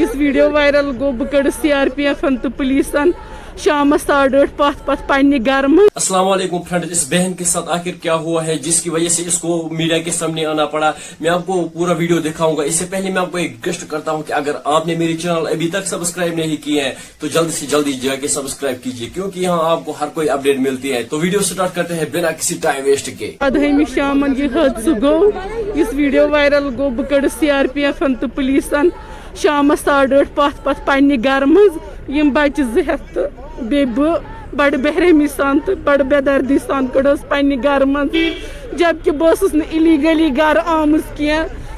اس video viral گو بہ کڑ CRPF تو پولیسن شام 8:30 پتھ پنہ گھر من. السلام علیکم فرینڈ. اس بہن کے ساتھ آخر کیا ہوا ہے جس کی وجہ سے اس کو میڈیا کے سامنے آنا پڑا؟ میں آپ کو پورا ویڈیو دکھاؤں گا. اس سے پہلے میں آپ کو ایک ریکویسٹ کرتا ہوں کہ اگر آپ نے میری چینل ابھی تک سبسکرائب نہیں کیے ہیں تو جلد سے جلدی جا کے سبسکرائب کیجیے کیونکہ یہاں آپ کو ہر کوئی اپڈیٹ ملتی ہے. تو ویڈیو سٹارٹ کرتے ہیں بنا کسی ٹائم ویسٹ کے. ادھمی شام یہ حادثہ گو. اس ویڈیو وائرل گو بہ کڑ CRPF تو پولیسن شام 8:30 پتھ پنہ گھر من بچہ 2 تو بہ بڑ بحرمی سان تو بڑ بے دردی سان کڑس پنہ گھر من جبکہ بہس الیگلی گھر آمز کی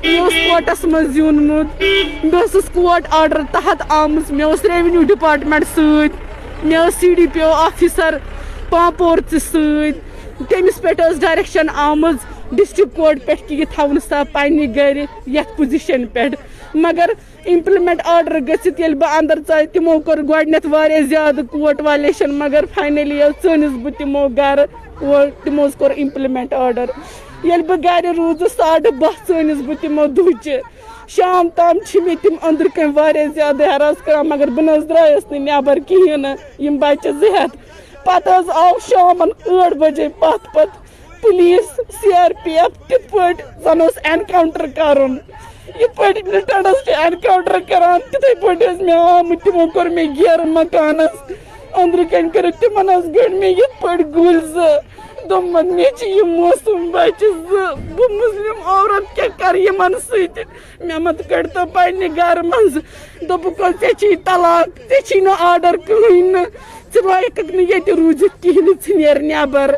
کوٹس من زیونمت. بہس کوٹ آرڈر تحت آمز. مے ریونیو ڈپارٹمنٹ ست مے CDPO آفیسر پامپور ست تمس پہ ڈائریکشن آمز ڈسٹرکٹ کورٹ پہ کہ یہ تھون سا پنہ گھر یتھ پوزیشن پہ مگر امپلمنٹ آرڈر گھت یل بہ اندر ژاے تمو کور گۄڈنیتھ واریاہ زیادٕ کوٹ وایلیشن مگر فائنلی ژٲنِس بہ تمو گھر تمو کور امپلمنٹ آرڈر. یل بہ گھر روٗزٕس 12:30 ژٲنِس بہ تمو دُہچہِ شام تام چھ مے تم أنٛدرٕ کَنۍ واریاہ زیادٕ ہراس کران مگر بہ نہ درٛایس نہٕ نٮ۪بر کِہیٖنۍ نہٕ یم بچہِ 2 پتہٕ آو شامن 8 بجے پتھ پولیس CRPF تِتھ پٲٹھۍ زن اوس اینکاونٹر کرُن. یِتھ پٲٹھۍ لِٹنس چھِ اینکاونٹر کران تِتھے پٲٹھۍ مے آمٕتۍ تِمو کوٚر مےٚ گیرٕ مکانس أنٛدرٕ کَنۍ کٔرِکھ تِمن گٔڑۍ مےٚ یِتھ پٲٹھۍ گُلۍ 2 دوٚپمَکھ مےٚ چھِ یِم موسوٗم بچہِ 2 بہٕ مُسلِم عورت کیٛاہ کَرٕ یِمن سۭتۍ. مےٚ مت کٔڑۍتو پننہِ گرٕ منٛز. دوٚپُکھ ژےٚ چھی طلاق ژےٚ چھی نہٕ آرڈر کٕہٕنۍ نہٕ ژٕ ہٮ۪ککھ نہٕ ییٚتہِ روٗزِتھ کِہیٖنۍ نہٕ ژٕ نیر نٮ۪بر.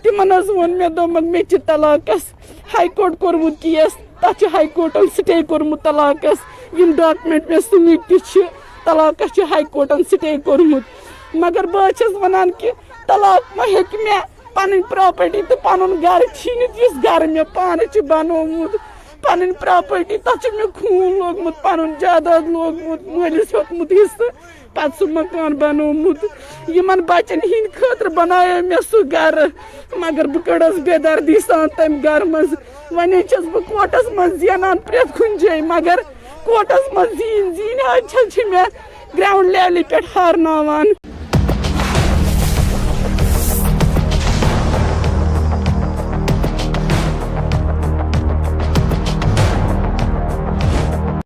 تِمن ووٚن مےٚ دوٚپمَکھ مےٚ چھِ طلاقس ہاے کورٹ کوٚرمُت کیس تتھ چھُ ہاے کورٹن سٹے کوٚرمُت طلاقس. یم ڈاکمنٹ مےٚ سۭتۍ تہِ چھِ طلاقس چھُ ہاے کورٹن سٹے کوٚرمُت مگر بہٕ چھَس ونان کہِ طلاق ما ہیٚکہِ مےٚ پنٕنۍ پراپرٹی تہٕ پنُن گرٕ چھیٖنِتھ یُس گرٕ مےٚ پانہٕ چھُ بنومُت. پنٕنۍ پراپرٹی تتھ چھُ مےٚ خوٗن لوگمُت پنُن جاداد لوگمُت مٲلِس ہیوٚتمُت حصہٕ پتہٕ سُہ مکان بنومُت. یمن بچن ہٕنٛدۍ خٲطرٕ بنایو مےٚ سُہ گرٕ مگر بہٕ کٔڑٕس بے دردی سان تمہِ گرٕ منٛز. وۄنۍ چھس بہٕ کوٹس منٛز زینان پرٛٮ۪تھ کُنہِ جایہِ مگر کوٹس منٛز زیٖنۍ حظ چھِ مےٚ گراوُنڈ لیولہِ پٮ۪ٹھ ہارناوان.